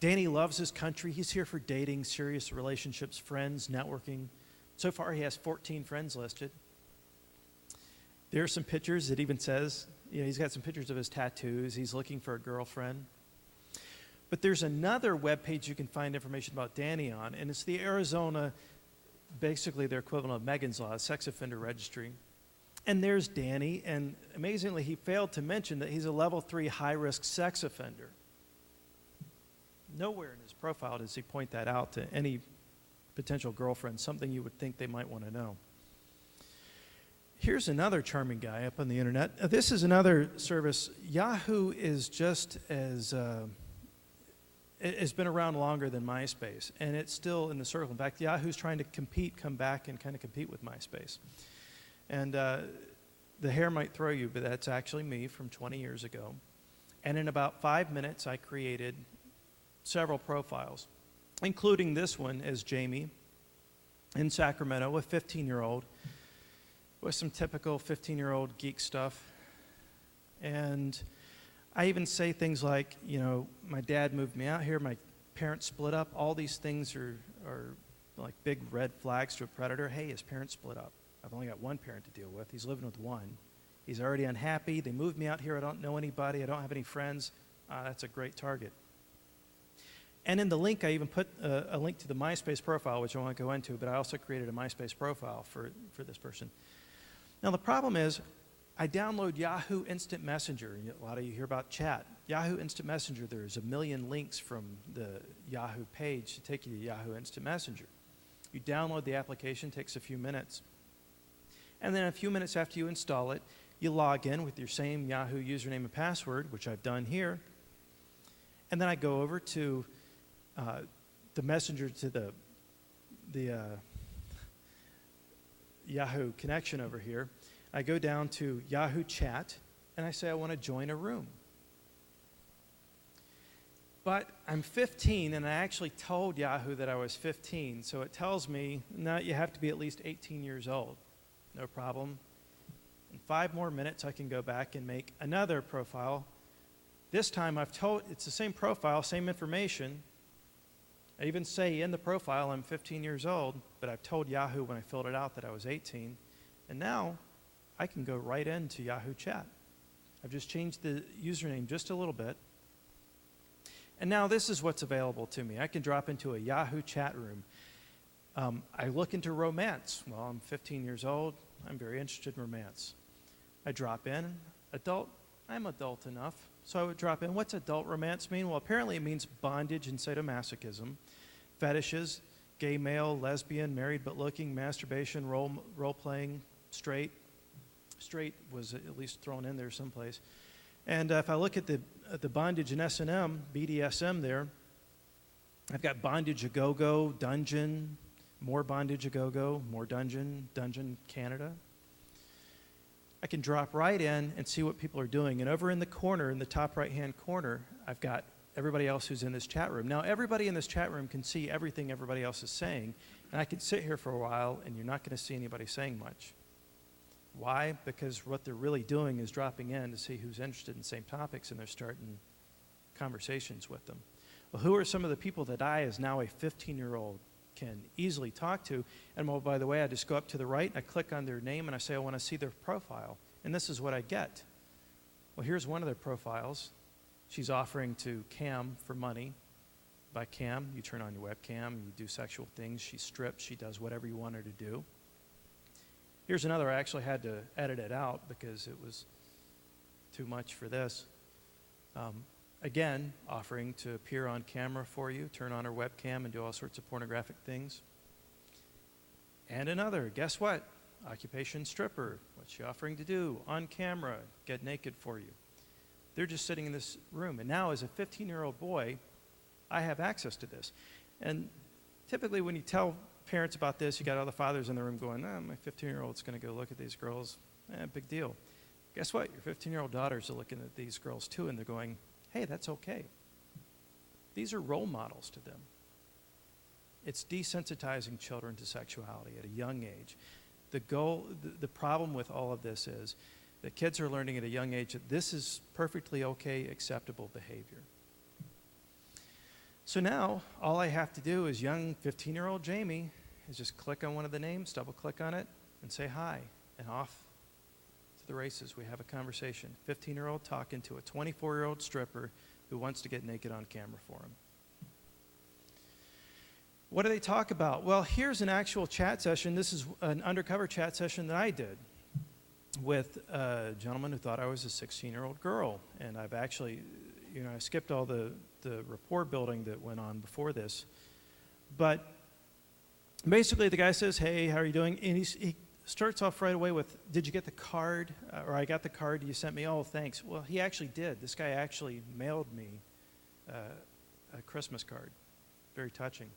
Danny loves his country. He's here for dating, serious relationships, friends, networking, So far, he has 14 friends listed. There are some pictures. It even says, he's got some pictures of his tattoos. He's looking for a girlfriend. But there's another web page you can find information about Danny on, and it's the Arizona, basically their equivalent of Megan's Law, sex offender registry. And there's Danny, and amazingly, he failed to mention that he's a level 3 high-risk sex offender. Nowhere in his profile does he point that out to any potential girlfriend, something you would think they might want to know. Here's another charming guy up on the internet. This is another service. Yahoo is just as... It's been around longer than MySpace, and it's still in the circle. In fact, Yahoo's trying to come back and kind of compete with MySpace. And the hair might throw you, but that's actually me from 20 years ago. And in about 5 minutes, I created several profiles, including this one as Jamie in Sacramento, a 15-year-old, with some typical 15-year-old geek stuff. And I even say things like, my dad moved me out here, my parents split up. All these things are like big red flags to a predator. Hey, his parents split up. I've only got one parent to deal with. He's living with one. He's already unhappy. They moved me out here. I don't know anybody. I don't have any friends. That's a great target. And in the link, I even put a link to the MySpace profile, which I won't go into, but I also created a MySpace profile for this person. Now, the problem is, I download Yahoo Instant Messenger. A lot of you hear about chat. Yahoo Instant Messenger, there's a million links from the Yahoo page to take you to Yahoo Instant Messenger. You download the application, takes a few minutes. And then a few minutes after you install it, you log in with your same Yahoo username and password, which I've done here. And then I go over to the messenger to the Yahoo connection over here. I go down to Yahoo Chat, and I say I want to join a room. But I'm 15, and I actually told Yahoo that I was 15, so it tells me, no, you have to be at least 18 years old. No problem. In 5 more minutes, I can go back and make another profile. This time, it's the same profile, same information. I even say in the profile I'm 15 years old, but I've told Yahoo when I filled it out that I was 18. And now, I can go right into Yahoo Chat. I've just changed the username just a little bit. And now this is what's available to me. I can drop into a Yahoo chat room. I look into romance. Well, I'm 15 years old. I'm very interested in romance. I drop in. Adult. I'm adult enough. So I would drop in. What's adult romance mean? Well, apparently it means bondage and sadomasochism, fetishes, gay male, lesbian, married but looking, masturbation, role-playing, straight. Straight was at least thrown in there someplace. And if I look at the bondage and S&M, BDSM there, I've got bondage a go-go, dungeon, more bondage a go-go, more dungeon, dungeon Canada. I can drop right in and see what people are doing. And over in the corner, in the top right-hand corner, I've got everybody else who's in this chat room. Now, everybody in this chat room can see everything everybody else is saying. And I can sit here for a while, and you're not going to see anybody saying much. Why? Because what they're really doing is dropping in to see who's interested in the same topics, and they're starting conversations with them. Well, who are some of the people that I, as now a 15-year-old, can easily talk to? And well, by the way, I just go up to the right, I click on their name, and I say I want to see their profile. And this is what I get. Well, here's one of their profiles. She's offering to cam for money. By cam, you turn on your webcam, you do sexual things, she strips, she does whatever you want her to do. Here's another. I actually had to edit it out because it was too much for this. Again, offering to appear on camera for you, turn on her webcam and do all sorts of pornographic things. And another. Guess what? Occupation stripper. What's she offering to do? On camera, get naked for you. They're just sitting in this room. And now, as a 15-year-old boy, I have access to this. And typically when you tell parents about this, you got all the fathers in the room going, my 15-year-old's going to go look at these girls. Big deal. Guess what? Your 15-year-old daughters are looking at these girls too, and they're going, hey, that's okay. These are role models to them. It's desensitizing children to sexuality at a young age. The problem with all of this is that kids are learning at a young age that this is perfectly okay, acceptable behavior. So now, all I have to do as young 15-year-old Jamie is just click on one of the names, double click on it, and say hi, and off to the races. We have a conversation. 15-year-old talking to a 24-year-old stripper who wants to get naked on camera for him. What do they talk about? Well, here's an actual chat session. This is an undercover chat session that I did with a gentleman who thought I was a 16-year-old girl. And I've actually, I skipped all the rapport building that went on before this. But basically, the guy says, hey, how are you doing? And he starts off right away with, did you get the card? Or I got the card you sent me. Oh, thanks. Well, he actually did. This guy actually mailed me a Christmas card. Very touching.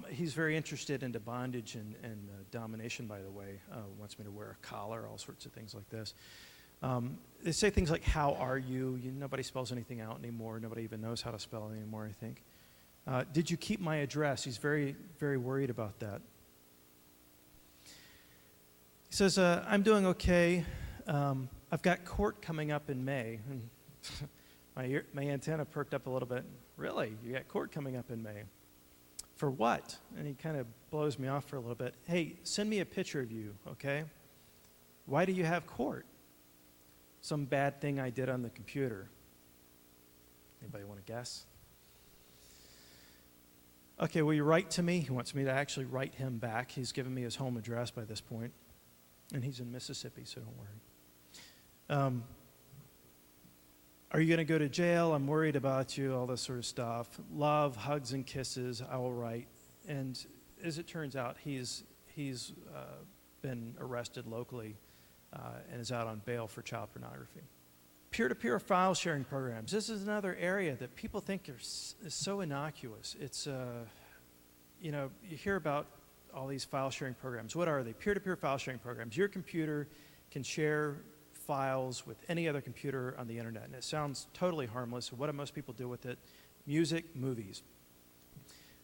He's very interested into bondage and domination, by the way. Wants me to wear a collar, all sorts of things like this. They say things like, how are you? Nobody spells anything out anymore. Nobody even knows how to spell it anymore, I think. Did you keep my address? He's very, very worried about that. He says, I'm doing okay. I've got court coming up in May. And my antenna perked up a little bit. Really? You got court coming up in May? For what? And he kind of blows me off for a little bit. Hey, send me a picture of you, okay? Why do you have court? Some bad thing I did on the computer. Anybody want to guess? Okay, will you write to me? He wants me to actually write him back. He's given me his home address by this point. And he's in Mississippi, so don't worry. Are you going to go to jail? I'm worried about you, all this sort of stuff. Love, hugs, and kisses, I will write. And as it turns out, he's been arrested locally and is out on bail for child pornography. Peer-to-peer file sharing programs. This is another area that people think is so innocuous. It's, you hear about all these file sharing programs. What are they? Peer-to-peer file sharing programs. Your computer can share files with any other computer on the internet, and it sounds totally harmless. What do most people do with it? Music, movies.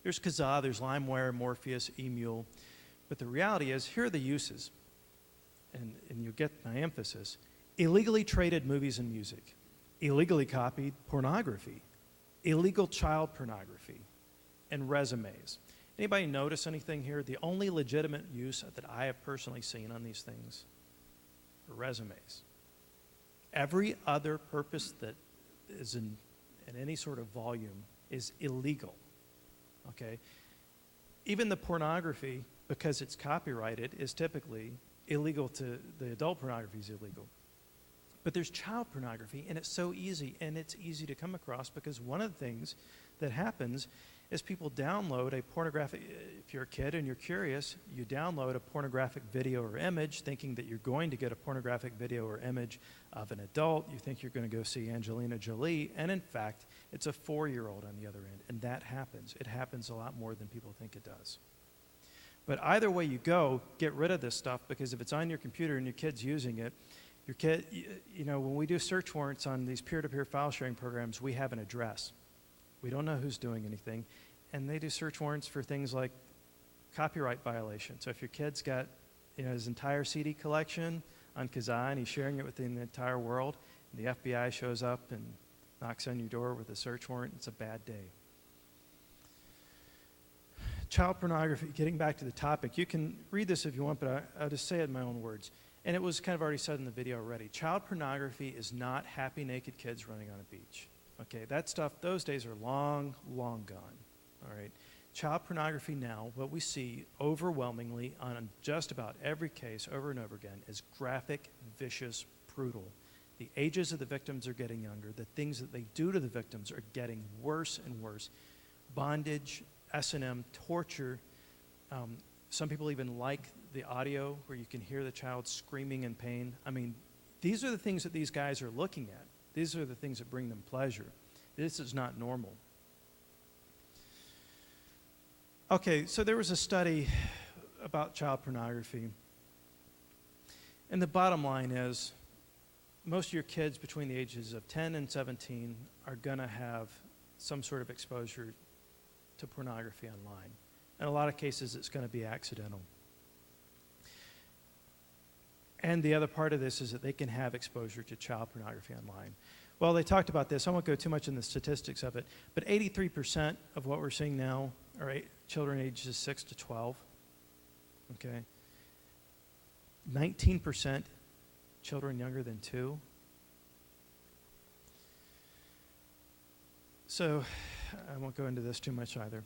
There's Kazaa, there's LimeWire, Morpheus, eMule, but the reality is, here are the uses, and you'll get my emphasis. Illegally traded movies and music, illegally copied pornography, illegal child pornography, and resumes. Anybody notice anything here? The only legitimate use that I have personally seen on these things are resumes. Every other purpose that is in any sort of volume is illegal, okay? Even the pornography, because it's copyrighted, is typically illegal the adult pornography is illegal. But there's child pornography, and it's so easy, and it's easy to come across because one of the things that happens is people download a pornographic, if you're a kid and you're curious, you download a pornographic video or image thinking that you're going to get a pornographic video or image of an adult. You think you're going to go see Angelina Jolie, and in fact, it's a 4-year-old on the other end, and that happens. It happens a lot more than people think it does. But either way you go, get rid of this stuff, because if it's on your computer and your kid's using it, your kid, when we do search warrants on these peer-to-peer file sharing programs, we have an address. We don't know who's doing anything. And they do search warrants for things like copyright violations. So if your kid's got his entire CD collection on Kazaa and he's sharing it with the entire world, and the FBI shows up and knocks on your door with a search warrant, it's a bad day. Child pornography, getting back to the topic, you can read this if you want, but I'll just say it in my own words. And it was kind of already said in the video already. Child pornography is not happy naked kids running on a beach. Okay, that stuff, those days are long, long gone. All right. Child pornography now, what we see overwhelmingly on just about every case over and over again is graphic, vicious, brutal. The ages of the victims are getting younger. The things that they do to the victims are getting worse and worse. Bondage, S&M, torture. Some people even like the audio where you can hear the child screaming in pain. I mean, these are the things that these guys are looking at. These are the things that bring them pleasure. This is not normal. Okay, so there was a study about child pornography. And the bottom line is, most of your kids between the ages of 10 and 17 are going to have some sort of exposure to pornography online. In a lot of cases, it's going to be accidental. And the other part of this is that they can have exposure to child pornography online. Well, they talked about this. I won't go too much in the statistics of it, but 83% of what we're seeing now are children ages 6 to 12. Okay. 19% children younger than 2. So I won't go into this too much either.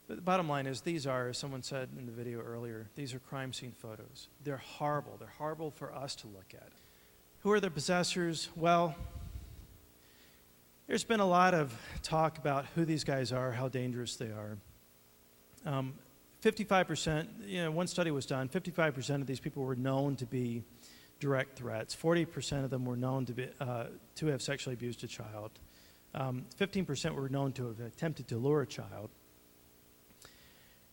But the bottom line is these are, as someone said in the video earlier, these are crime scene photos. They're horrible. They're horrible for us to look at. Who are the possessors? Well, there's been a lot of talk about who these guys are, how dangerous they are. 55%, one study was done, 55% of these people were known to be direct threats. 40% of them were known to have sexually abused a child. 15% were known to have attempted to lure a child.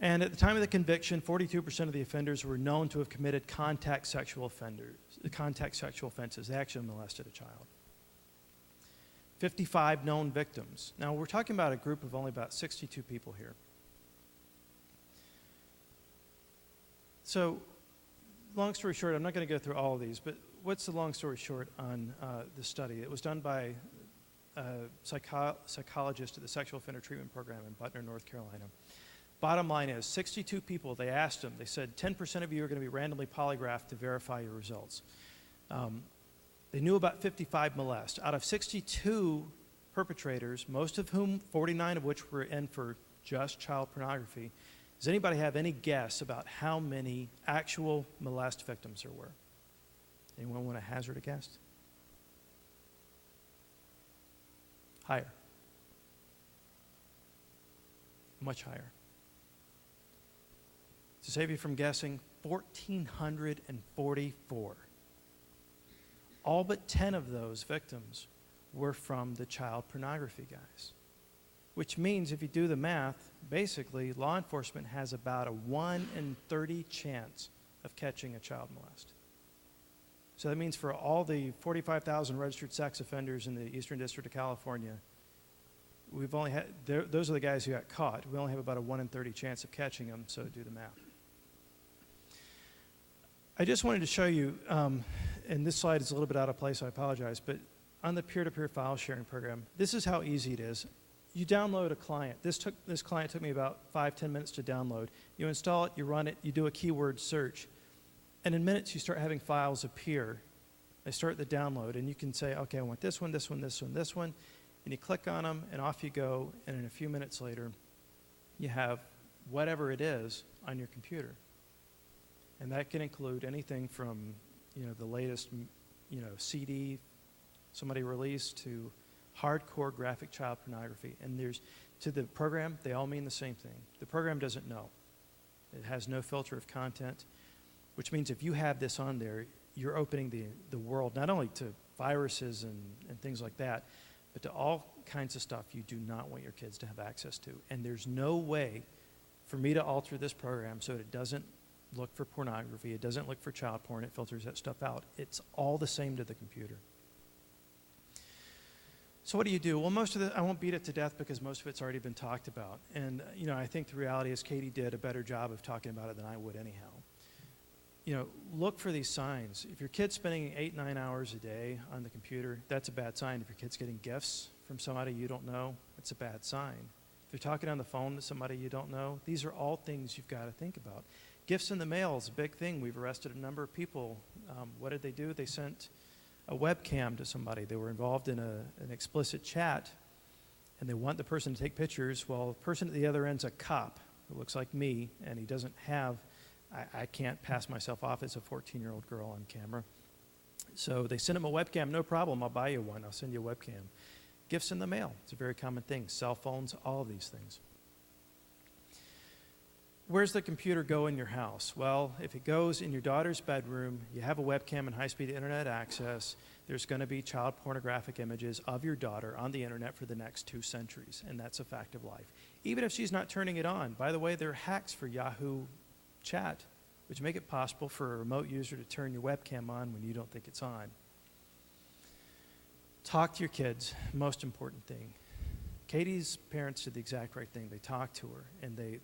And at the time of the conviction, 42% of the offenders were known to have committed contact sexual offenses. They actually molested a child. 55 known victims. Now, we're talking about a group of only about 62 people here. So, long story short, I'm not going to go through all of these, but what's the long story short on this study? It was done by a psychologist at the Sexual Offender Treatment Program in Butner, North Carolina. Bottom line is, 62 people, they asked them, they said, 10% of you are going to be randomly polygraphed to verify your results. They knew about 55 molest. Out of 62 perpetrators, most of whom, 49 of which were in for just child pornography, does anybody have any guess about how many actual molest victims there were? Anyone want to hazard a guess? Higher. Much higher. To save you from guessing, 1,444. All but 10 of those victims were from the child pornography guys. Which means, if you do the math, basically, law enforcement has about a 1 in 30 chance of catching a child molest. So that means for all the 45,000 registered sex offenders in the Eastern District of California, we've only had, those are the guys who got caught. We only have about a 1 in 30 chance of catching them, so do the math. I just wanted to show you, and this slide is a little bit out of place, I apologize, but on the peer-to-peer file sharing program, this is how easy it is. You download a client. This client took me about 5-10 minutes to download. You install it, you run it, you do a keyword search, and in minutes you start having files appear. They start the download, and you can say, okay, I want this one, this one, this one, this one, and you click on them, and off you go, and in a few minutes later, you have whatever it is on your computer. And that can include anything from, the latest, CD somebody released to hardcore graphic child pornography. And to the program, they all mean the same thing. The program doesn't know. It has no filter of content, which means if you have this on there, you're opening the world not only to viruses and things like that, but to all kinds of stuff you do not want your kids to have access to. And there's no way for me to alter this program so that it doesn't look for pornography, it doesn't look for child porn, it filters that stuff out. It's all the same to the computer. So what do you do? Well, most of I won't beat it to death because most of it's already been talked about. And, I think the reality is Katie did a better job of talking about it than I would anyhow. Look for these signs. If your kid's spending 8-9 hours a day on the computer, that's a bad sign. If your kid's getting gifts from somebody you don't know, that's a bad sign. If you're talking on the phone to somebody you don't know, these are all things you've got to think about. Gifts in the mail is a big thing. We've arrested a number of people. What did they do? They sent a webcam to somebody. They were involved in an explicit chat, and they want the person to take pictures. Well, the person at the other end's a cop who looks like me, and he doesn't have, I can't pass myself off as a 14-year-old girl on camera. So they sent him a webcam. No problem. I'll buy you one. I'll send you a webcam. Gifts in the mail. It's a very common thing. Cell phones, all of these things. Where's the computer go in your house? Well, if it goes in your daughter's bedroom, you have a webcam and high-speed internet access, there's going to be child pornographic images of your daughter on the internet for the next 2 centuries, and that's a fact of life. Even if she's not turning it on. By the way, there are hacks for Yahoo Chat, which make it possible for a remote user to turn your webcam on when you don't think it's on. Talk to your kids, most important thing. Katie's parents did the exact right thing. They talked to her, and they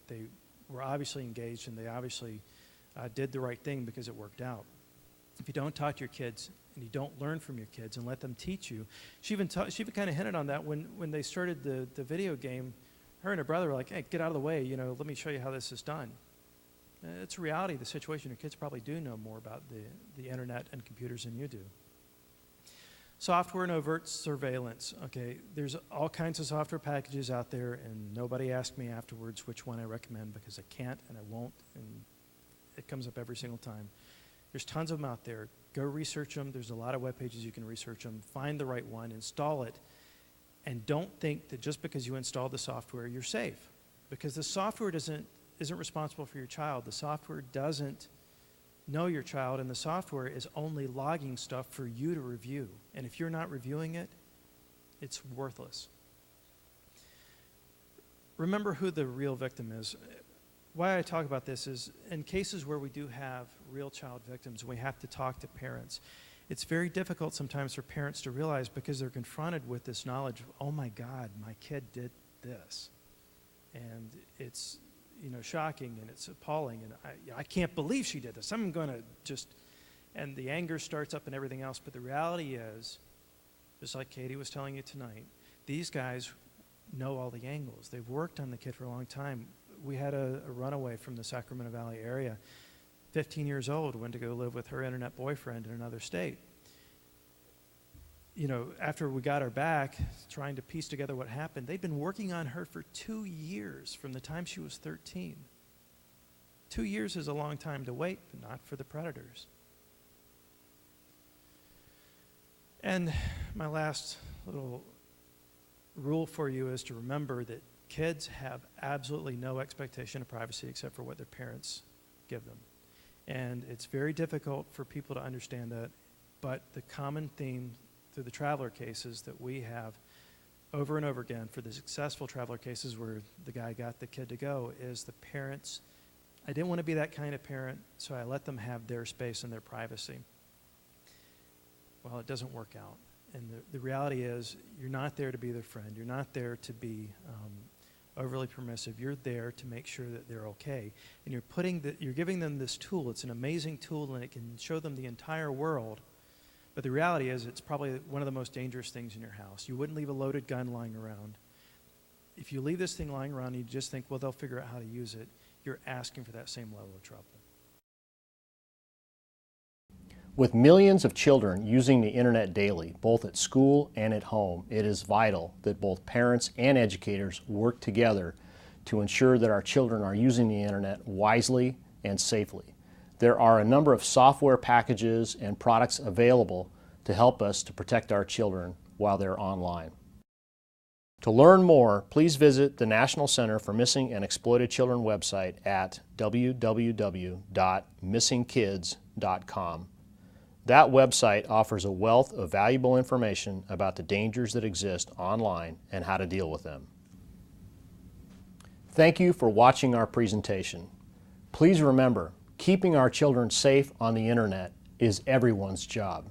were obviously engaged, and they obviously did the right thing because it worked out. If you don't talk to your kids and you don't learn from your kids and let them teach you, she even kind of hinted on that when they started the video game. her and her brother were like, hey, get out of the way, let me show you how this is done. It's a reality of the situation. Your kids probably do know more about the internet and computers than you do. Software and overt surveillance. Okay, there's all kinds of software packages out there, and nobody asked me afterwards which one I recommend because I can't and I won't, and it comes up every single time. There's tons of them out there. Go research them. There's a lot of web pages you can research them. Find the right one, install it, and don't think that just because you installed the software, you're safe. Because the software isn't responsible for your child. The software doesn't know your child, and the software is only logging stuff for you to review. And if you're not reviewing it, it's worthless. Remember who the real victim is. Why I talk about this is in cases where we do have real child victims, we have to talk to parents. It's very difficult sometimes for parents to realize because they're confronted with this knowledge of, oh my God, my kid did this. And it's shocking and it's appalling, and I can't believe she did this. I'm going to just, and the anger starts up and everything else. But the reality is, just like Katie was telling you tonight, these guys know all the angles. They've worked on the kid for a long time. We had a runaway from the Sacramento Valley area, 15 years old, went to go live with her internet boyfriend in another state. After we got her back, trying to piece together what happened, they'd been working on her for 2 years from the time she was 13. 2 years is a long time to wait, but not for the predators. And my last little rule for you is to remember that kids have absolutely no expectation of privacy except for what their parents give them. And it's very difficult for people to understand that, but the common theme through the traveler cases that we have over and over again for the successful traveler cases where the guy got the kid to go is the parents. I didn't want to be that kind of parent, so I let them have their space and their privacy. Well, it doesn't work out. And the reality is you're not there to be their friend. You're not there to be overly permissive. You're there to make sure that they're okay. And you're giving them this tool. It's an amazing tool, and it can show them the entire world. But the reality is it's probably one of the most dangerous things in your house. You wouldn't leave a loaded gun lying around. If you leave this thing lying around and you just think, well, they'll figure out how to use it, you're asking for that same level of trouble. With millions of children using the internet daily, both at school and at home, it is vital that both parents and educators work together to ensure that our children are using the internet wisely and safely. There are a number of software packages and products available to help us to protect our children while they're online. To learn more, please visit the National Center for Missing and Exploited Children website at www.missingkids.com. That website offers a wealth of valuable information about the dangers that exist online and how to deal with them. Thank you for watching our presentation. Please remember, keeping our children safe on the internet is everyone's job.